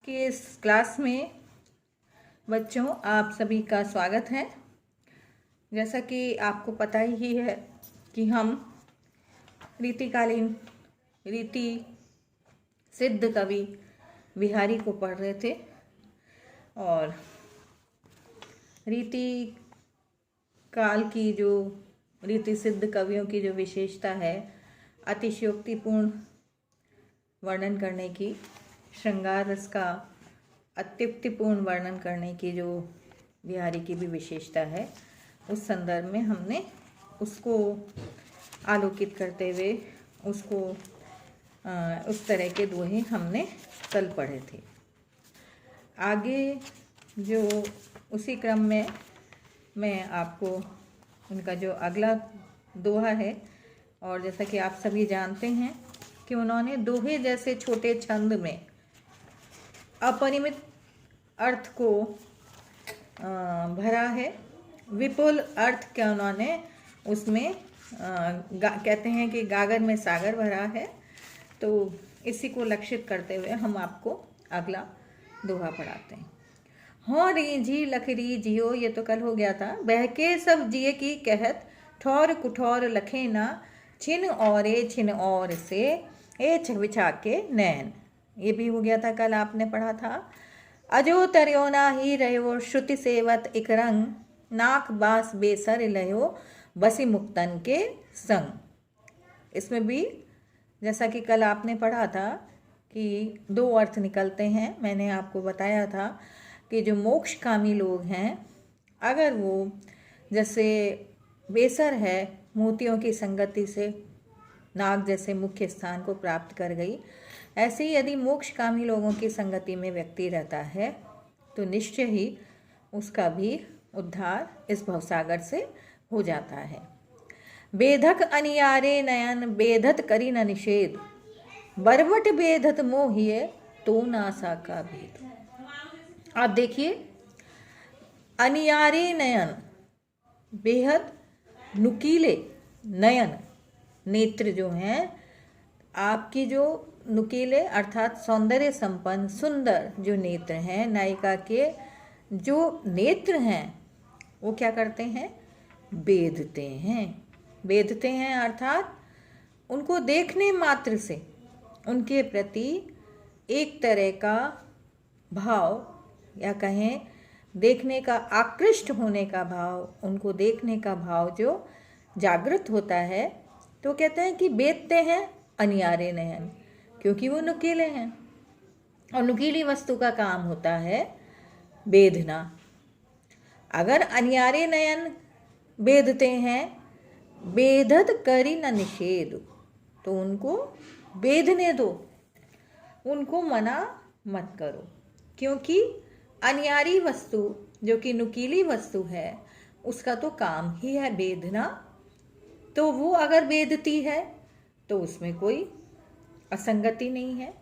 के इस क्लास में बच्चों आप सभी का स्वागत है। जैसा कि आपको पता ही है कि हम रीतिकालीन रीति सिद्ध कवि बिहारी को पढ़ रहे थे और रीति काल की जो रीति सिद्ध कवियों की जो विशेषता है, अतिशयोक्तिपूर्ण वर्णन करने की, श्रृंगार रस का अत्युक्तिपूर्ण वर्णन करने की जो बिहारी की भी विशेषता है, उस संदर्भ में हमने उसको आलोकित करते हुए उसको उस तरह के दोहे हमने कल पढ़े थे। आगे जो उसी क्रम में मैं आपको उनका जो अगला दोहा है, और जैसा कि आप सभी जानते हैं कि उन्होंने दोहे जैसे छोटे छंद में अपरिमित अर्थ को भरा है। विपुल अर्थ का उन्होंने उसमें कहते हैं कि गागर में सागर भरा है। तो इसी को लक्षित करते हुए हम आपको अगला दोहा पढ़ाते हैं। हों रीझी लखरी जियो, ये तो कल हो गया था। बहके सब जिए की कहत, ठौर कुठौर लखे ना, छिन और से ए छविछा के नैन, ये भी हो गया था कल, आपने पढ़ा था। अजो तर्यो ना ही रहो, श्रुति सेवत एक रंग, नाक बास बेसर लयो, बसी मुक्तन के संग। इसमें भी जैसा कि कल आपने पढ़ा था कि दो अर्थ निकलते हैं। मैंने आपको बताया था कि जो मोक्षकामी लोग हैं, अगर वो जैसे बेसर है मोतियों की संगति से नाग जैसे मुख्य स्थान को प्राप्त कर गई, ऐसे ही यदि मोक्षकामी लोगों की संगति में व्यक्ति रहता है तो निश्चय ही उसका भी उद्धार इस भवसागर से हो जाता है। बेधक अनियारे नयन, बेधत करी न निषेध, बरवट बेधत मोहिए, तो नासा का भेद। आप देखिए, अनियारे नयन, बेहद नुकीले नयन, नेत्र जो हैं आपकी, जो नुकीले अर्थात सौंदर्य संपन्न सुंदर जो नेत्र हैं, नायिका के जो नेत्र हैं वो क्या करते हैं? बेधते हैं। बेधते हैं अर्थात उनको देखने मात्र से उनके प्रति एक तरह का भाव, या कहें देखने का आकृष्ट होने का भाव, उनको देखने का भाव जो जागृत होता है, तो कहते हैं कि बेधते हैं अनियारे नयन, क्योंकि वो नुकीले हैं और नुकीली वस्तु का काम होता है बेधना। अगर अनियारे नयन बेधते हैं, बेधत करी न निषेध, तो उनको बेधने दो, उनको मना मत करो, क्योंकि अनियारी वस्तु जो कि नुकीली वस्तु है उसका तो काम ही है बेधना। तो वो अगर बेधती है तो उसमें कोई असंगति नहीं है,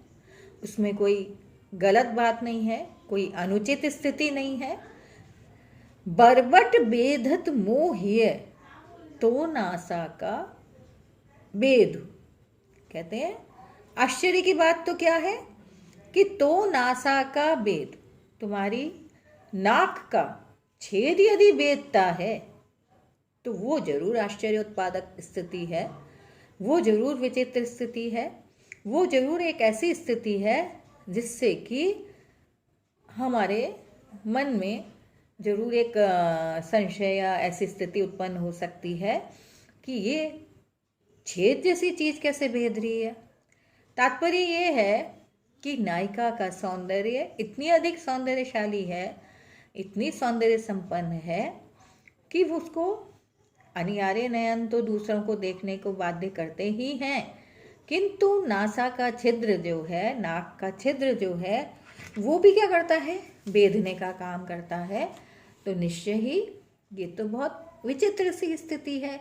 उसमें कोई गलत बात नहीं है, कोई अनुचित स्थिति नहीं है। बरबट बेधत मोहिए, तो नासा का बेद। कहते हैं आश्चर्य की बात तो क्या है कि तो नासा का बेद, तुम्हारी नाक का छेद यदि बेधता है तो वो जरूर आश्चर्य उत्पादक स्थिति है, वो जरूर विचित्र स्थिति है, वो जरूर एक ऐसी स्थिति है जिससे कि हमारे मन में जरूर एक संशय या ऐसी स्थिति उत्पन्न हो सकती है कि ये छेद जैसी चीज कैसे भेद रही है। तात्पर्य ये है कि नायिका का सौंदर्य इतनी अधिक सौंदर्यशाली है, इतनी सौंदर्य संपन्न है कि उसको अनियारे नयन तो दूसरों को देखने को बाध्य करते ही हैं, किंतु नासा का छिद्र जो है, नाक का छिद्र जो है, वो भी क्या करता है? बेधने का काम करता है। तो निश्चय ही ये तो बहुत विचित्र सी स्थिति है।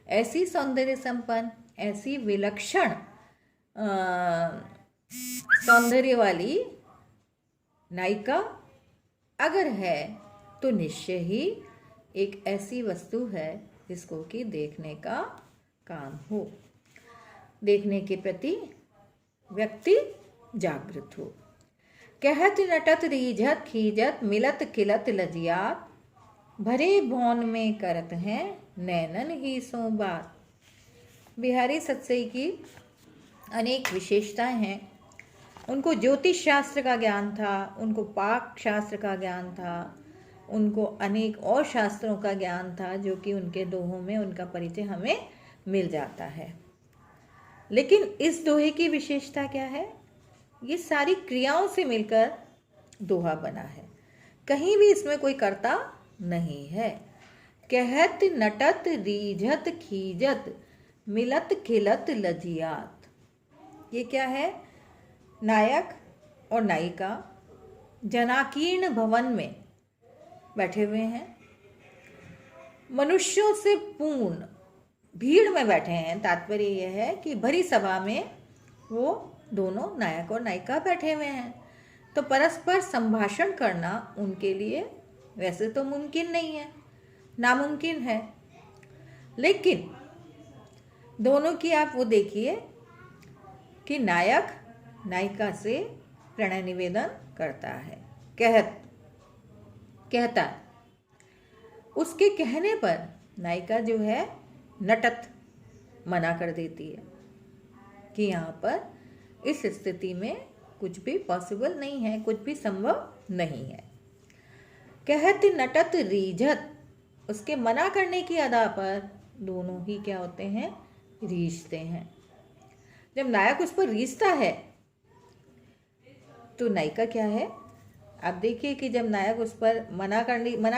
ऐसी सौंदर्य संपन्न, ऐसी विलक्षण सौंदर्य वाली नायिका अगर है तो निश्चय ही एक ऐसी वस्तु है जिसको कि देखने का काम हो, देखने के प्रति व्यक्ति जागृत हो। कहत नटत रीझत खीजत मिलत खिलत लजियात, भरे भौन में करत हैं नैनन ही सो बात। बिहारी सतसई की अनेक विशेषताएं हैं। उनको ज्योतिष शास्त्र का ज्ञान था, उनको पाक शास्त्र का ज्ञान था, उनको अनेक और शास्त्रों का ज्ञान था, जो कि उनके दोहों में उनका परिचय हमें मिल जाता है। लेकिन इस दोहे की विशेषता क्या है? ये सारी क्रियाओं से मिलकर दोहा बना है, कहीं भी इसमें कोई कर्ता नहीं है। कहत नटत रीझत खीजत मिलत खिलत लजियात, ये क्या है? नायक और नायिका जनाकीर्ण भवन में बैठे हुए हैं, मनुष्यों से पूर्ण भीड़ में बैठे हैं। तात्पर्य यह है कि भरी सभा में वो दोनों नायक और नायिका बैठे हुए हैं। तो परस्पर संभाषण करना उनके लिए वैसे तो मुमकिन नहीं है, नामुमकिन है। लेकिन दोनों की आप वो देखिए कि नायक नायिका से प्रणय निवेदन करता है, कहता है। उसके कहने पर नायिका जो है नटत मना कर देती है कि यहाँ पर इस स्थिति में कुछ भी पॉसिबल नहीं है, कुछ भी संभव नहीं है। कहत नटत रीझत, उसके मना करने की अदा पर दोनों ही क्या होते हैं? रीझते हैं। जब नायक उस पर रीझता है तो नायिका क्या है? आप देखिए कि जब नायक उस पर मना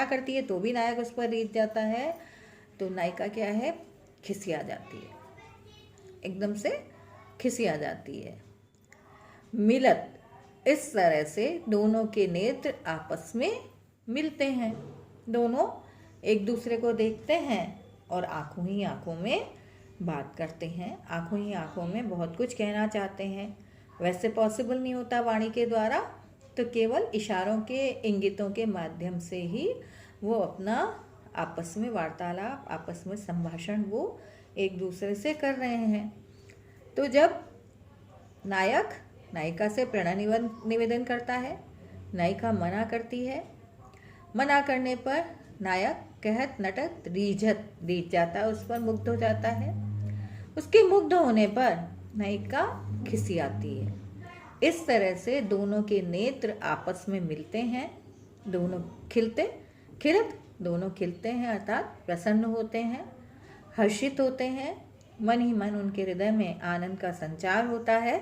करती है तो भी नायक उस पर रीझ जाता है, तो नायिका क्या है? खिसिया जाती है, एकदम से खिसिया जाती है। मिलत, इस तरह से दोनों के नेत्र आपस में मिलते हैं, दोनों एक दूसरे को देखते हैं और आंखों ही आंखों में बात करते हैं, आंखों ही आंखों में बहुत कुछ कहना चाहते हैं। वैसे पॉसिबल नहीं होता वाणी के द्वारा, तो केवल इशारों के, इंगितों के माध्यम से ही वो अपना आपस में वार्तालाप, आपस में संभाषण वो एक दूसरे से कर रहे हैं। तो जब नायक नायिका से प्रणय निवेदन करता है, नायिका मना करती है, मना करने पर नायक कहत नटत रीझ जाता है, उस पर मुग्ध हो जाता है। उसके मुग्ध होने पर नायिका खिसियाती है। इस तरह से दोनों के नेत्र आपस में मिलते हैं, दोनों दोनों खिलते हैं, अर्थात प्रसन्न होते हैं, हर्षित होते हैं, मन ही मन उनके हृदय में आनंद का संचार होता है।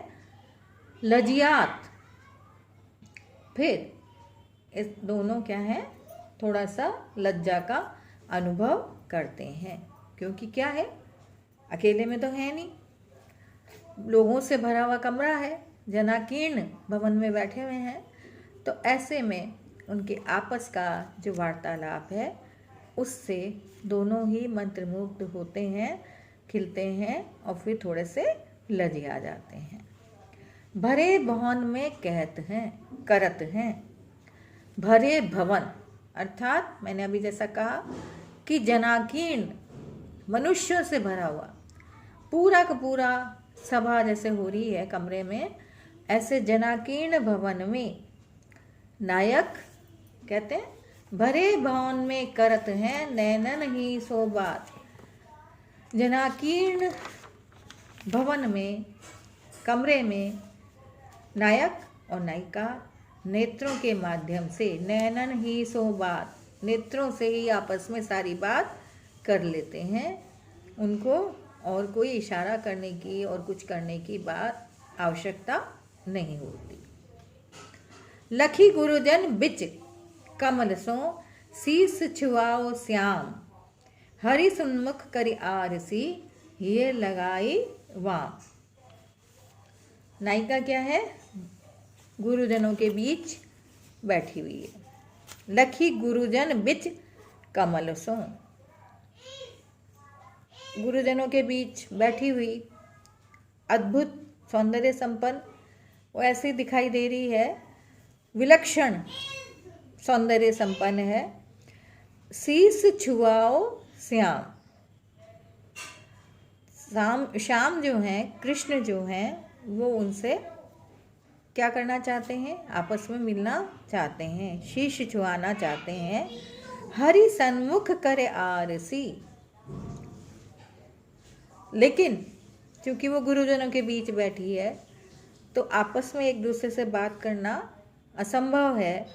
लजियात, फिर इस दोनों क्या है? थोड़ा सा लज्जा का अनुभव करते हैं, क्योंकि क्या है? अकेले में तो है नहीं, लोगों से भरा हुआ कमरा है, जनाकीर्ण भवन में बैठे हुए हैं। तो ऐसे में उनके आपस का जो वार्तालाप है, उससे दोनों ही मंत्रमुग्ध होते हैं, खिलते हैं और फिर थोड़े से लजिया जाते हैं। भरे भवन में करत हैं। भरे भवन अर्थात मैंने अभी जैसा कहा कि जनाकीर्ण मनुष्यों से भरा हुआ, पूरा का पूरा सभा जैसे हो रही है कमरे में, ऐसे जनाकीर्ण भवन में नायक कहते हैं भरे भवन में करत हैं नैनन ही सो बात। जनाकीर्ण भवन में, कमरे में नायक और नायिका नेत्रों के माध्यम से, नैनन ही सो बात, नेत्रों से ही आपस में सारी बात कर लेते हैं। उनको और कोई इशारा करने की और कुछ करने की बात आवश्यकता नहीं होती। लखी गुरुजन बिच कमल सो शीस छुआओ श्याम, हरि सुन्मुख करि आरसी ये लगाई वाम। नायिका क्या है? गुरुजनों के बीच बैठी हुई है। लखी गुरुजन बिच कमल सो, गुरुजनों के बीच बैठी हुई, अद्भुत सौंदर्य संपन्न वो ऐसी दिखाई दे रही है, विलक्षण सौंदर्य संपन्न है। शीस छुआओ श्याम, श्याम जो हैं, कृष्ण जो हैं, वो उनसे क्या करना चाहते हैं? आपस में मिलना चाहते हैं, शीश छुआना चाहते हैं। हरि सन्मुख करे आरसी, लेकिन क्योंकि वो गुरुजनों के बीच बैठी है तो आपस में एक दूसरे से बात करना असंभव है।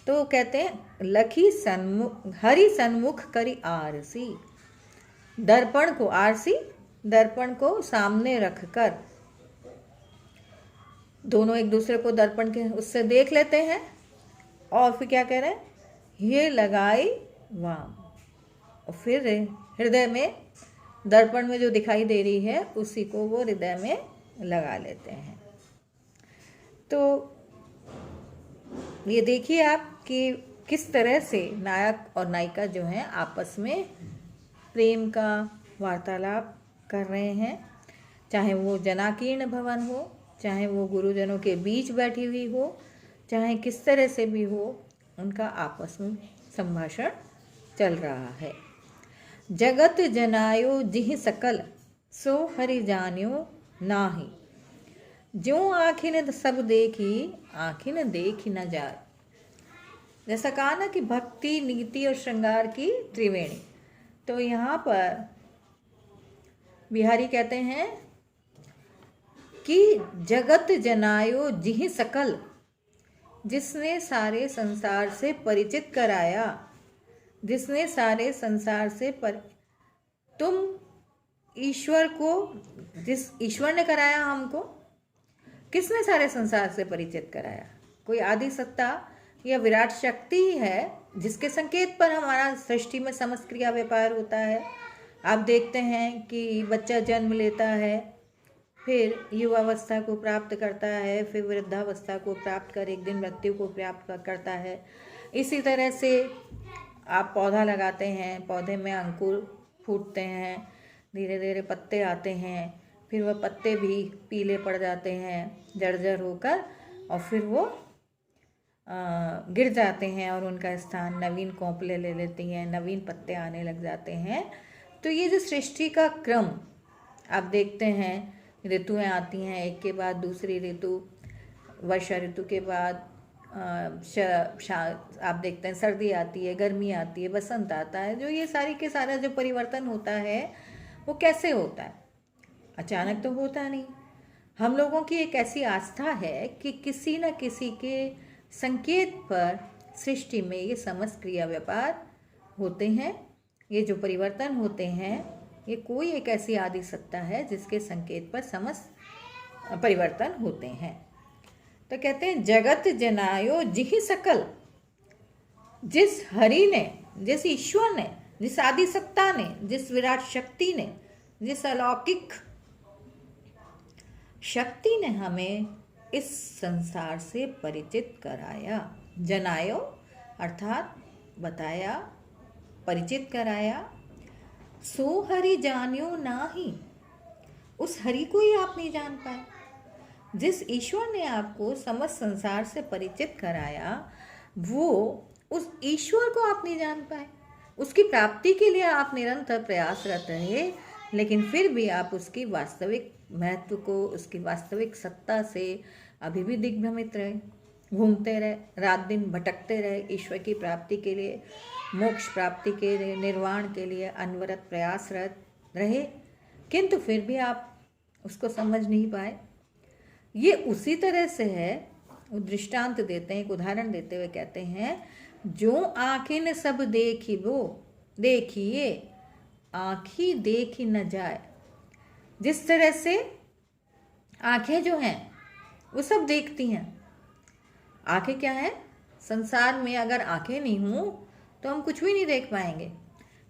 तो कहते हैं लखी सन्मुख, हरि सन्मुख करी आरसी। दर्पण को, आरसी दर्पण को सामने रखकर दोनों एक दूसरे को दर्पण के उससे देख लेते हैं और फिर क्या कह रहे हैं? ये लगाई वाम, और फिर हृदय में, दर्पण में जो दिखाई दे रही है उसी को वो हृदय में लगा लेते हैं। तो ये देखिए आप कि किस तरह से नायक और नायिका जो हैं आपस में प्रेम का वार्तालाप कर रहे हैं, चाहे वो जनाकीर्ण भवन हो, चाहे वो गुरुजनों के बीच बैठी हुई हो, चाहे किस तरह से भी हो, उनका आपस में संभाषण चल रहा है। जगत जनायो जिह सकल, सो हरि जान्यो नाही। ज्यों आँखिन सब देखी, आँखिन देखी न जाए। जैसा कहा ना कि भक्ति, नीति और श्रृंगार की त्रिवेणी, तो यहाँ पर बिहारी कहते हैं कि जगत जनायो जिह सकल, जिसने सारे संसार से परिचित कराया, जिसने सारे संसार से तुम ईश्वर को, जिस ईश्वर ने कराया हमको, किसने सारे संसार से परिचित कराया? कोई आदि सत्ता या विराट शक्ति है जिसके संकेत पर हमारा सृष्टि में समस्त क्रिया व्यापार होता है। आप देखते हैं कि बच्चा जन्म लेता है, फिर युवावस्था को प्राप्त करता है, फिर वृद्धावस्था को प्राप्त कर एक दिन मृत्यु को प्राप्त करता है। इसी तरह से आप पौधा लगाते हैं, पौधे में अंकुर फूटते हैं, धीरे धीरे पत्ते आते हैं, फिर वह पत्ते भी पीले पड़ जाते हैं जर्जर होकर, और फिर वो गिर जाते हैं और उनका स्थान नवीन कोंपले ले लेती हैं, नवीन पत्ते आने लग जाते हैं। तो ये जो सृष्टि का क्रम आप देखते हैं, ऋतुएं आती हैं एक के बाद दूसरी ऋतु, वर्षा ऋतु के बाद आप देखते हैं सर्दी आती है, गर्मी आती है, बसंत आता है। जो ये सारी के सारा जो परिवर्तन होता है वो कैसे होता है? अचानक तो होता नहीं। हम लोगों की एक ऐसी आस्था है कि किसी न किसी के संकेत पर सृष्टि में ये समस्त क्रिया व्यापार होते हैं। ये जो परिवर्तन होते हैं, ये कोई एक ऐसी आदि सत्ता है जिसके संकेत पर समस्त परिवर्तन होते हैं। तो कहते हैं जगत जनायो जिह सकल, जिस हरि ने, जिस ईश्वर ने, जिस आदि सत्ता ने, जिस विराट शक्ति ने, जिस अलौकिक शक्ति ने हमें इस संसार से परिचित कराया। जनायो अर्थात बताया, परिचित कराया। सो हरि जान्यो नाही, उस हरि को ही आप नहीं जान पाए। जिस ईश्वर ने आपको समस्त संसार से परिचित कराया, वो उस ईश्वर को आप नहीं जान पाए। उसकी प्राप्ति के लिए आप निरंतर प्रयासरत रहे, लेकिन फिर भी आप उसकी वास्तविक महत्व को, उसकी वास्तविक सत्ता से अभी भी दिग्भ्रमित रहे, घूमते रहे, रात दिन भटकते रहे, ईश्वर की प्राप्ति के लिए, मोक्ष प्राप्ति के लिए, निर्वाण के लिए अनवरत प्रयासरत रहे, किंतु फिर भी आप उसको समझ नहीं पाए। ये उसी तरह से है। वो दृष्टांत देते हैं, एक उदाहरण देते हुए कहते हैं, जो आँखें सब देखी वो देखिए, आँखी देखी न जाए। जिस तरह से आँखें जो हैं वो सब देखती हैं। आँखें क्या है? संसार में अगर आँखें नहीं हों तो हम कुछ भी नहीं देख पाएंगे।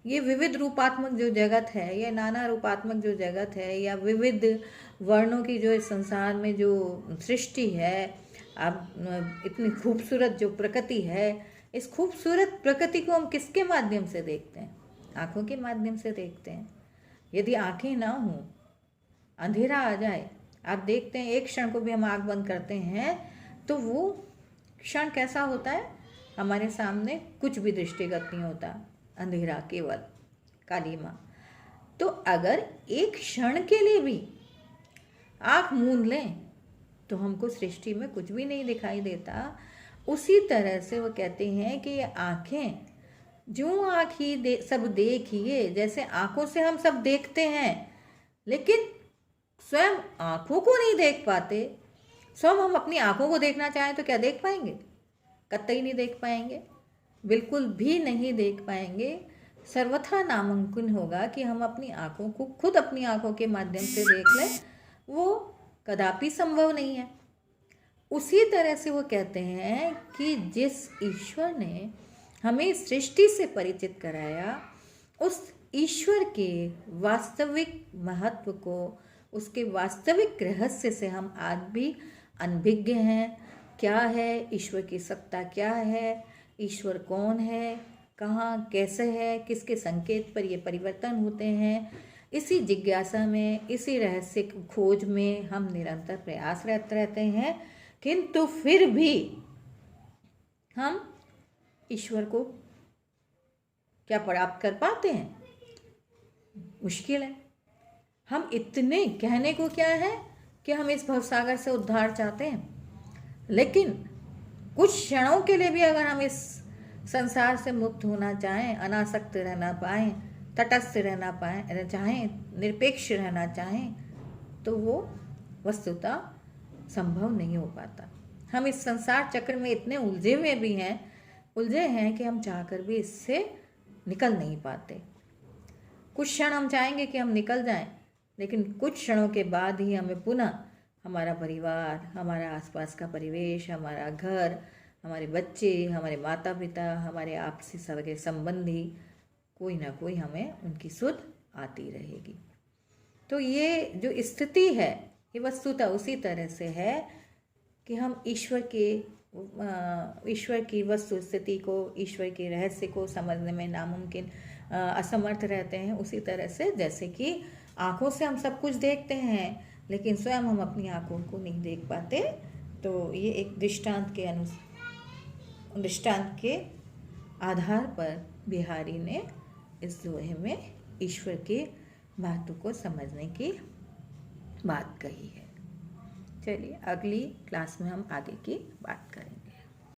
ये विविध रूपात्मक जो जगत है, या नाना रूपात्मक जो जगत है, या विविध वर्णों की जो इस संसार में जो सृष्टि है, अब इतनी खूबसूरत जो प्रकृति है, इस खूबसूरत प्रकृति को हम किसके माध्यम से देखते हैं? आँखों के माध्यम से देखते हैं। यदि आँखें ना हों, अंधेरा आ जाए, आप देखते हैं एक क्षण को भी हम आँख बंद करते हैं तो वो क्षण कैसा होता है? हमारे सामने कुछ भी दृष्टिगत नहीं होता, अंधेरा, केवल कालीमा। तो अगर एक क्षण के लिए भी आँख मूंद लें तो हमको सृष्टि में कुछ भी नहीं दिखाई देता। उसी तरह से वो कहते हैं कि ये आँखें, जो आँखी सब देखिए, जैसे आँखों से हम सब देखते हैं लेकिन स्वयं आँखों को नहीं देख पाते। स्वयं हम अपनी आँखों को देखना चाहें तो क्या देख पाएंगे? कतई नहीं देख पाएंगे, बिल्कुल भी नहीं देख पाएंगे। सर्वथा नामुमकिन होगा कि हम अपनी आँखों को खुद अपनी आँखों के माध्यम से देख लें, वो कदापि संभव नहीं है। उसी तरह से वो कहते हैं कि जिस ईश्वर ने हमें सृष्टि से परिचित कराया, उस ईश्वर के वास्तविक महत्व को, उसके वास्तविक रहस्य से हम आज भी अनभिज्ञ हैं। क्या है ईश्वर की सत्ता, क्या है ईश्वर, कौन है, कहाँ, कैसे है, किसके संकेत पर ये परिवर्तन होते हैं, इसी जिज्ञासा में, इसी रहस्य खोज में हम निरंतर प्रयासरत रहते हैं। किंतु फिर भी हम ईश्वर को क्या प्राप्त कर पाते हैं? मुश्किल है। हम इतने, कहने को क्या है कि हम इस भवसागर से उद्धार चाहते हैं, लेकिन कुछ क्षणों के लिए भी अगर हम इस संसार से मुक्त होना चाहें, अनासक्त रहना पाएं, तटस्थ रहना पाएं, चाहें, निरपेक्ष रहना चाहें, तो वो वस्तुतः संभव नहीं हो पाता। हम इस संसार चक्र में इतने उलझे हैं कि हम चाहकर भी इससे निकल नहीं पाते। कुछ क्षण हम चाहेंगे कि हम निकल जाएं, लेकिन कुछ क्षणों के बाद ही हमें पुनः हमारा परिवार, हमारा आसपास का परिवेश, हमारा घर, हमारे बच्चे, हमारे माता पिता, हमारे आपसी सगे संबंधी, कोई ना कोई हमें उनकी सुध आती रहेगी। तो ये जो स्थिति है, ये वस्तुतः उसी तरह से है कि हम ईश्वर की वस्तु स्थिति को, ईश्वर के रहस्य को समझने में नामुमकिन, असमर्थ रहते हैं। उसी तरह से जैसे कि आँखों से हम सब कुछ देखते हैं लेकिन स्वयं हम अपनी आँखों को नहीं देख पाते। तो ये एक दृष्टांत के आधार पर बिहारी ने इस दोहे में ईश्वर के महत्व को समझने की बात कही है। चलिए अगली क्लास में हम आगे की बात करेंगे।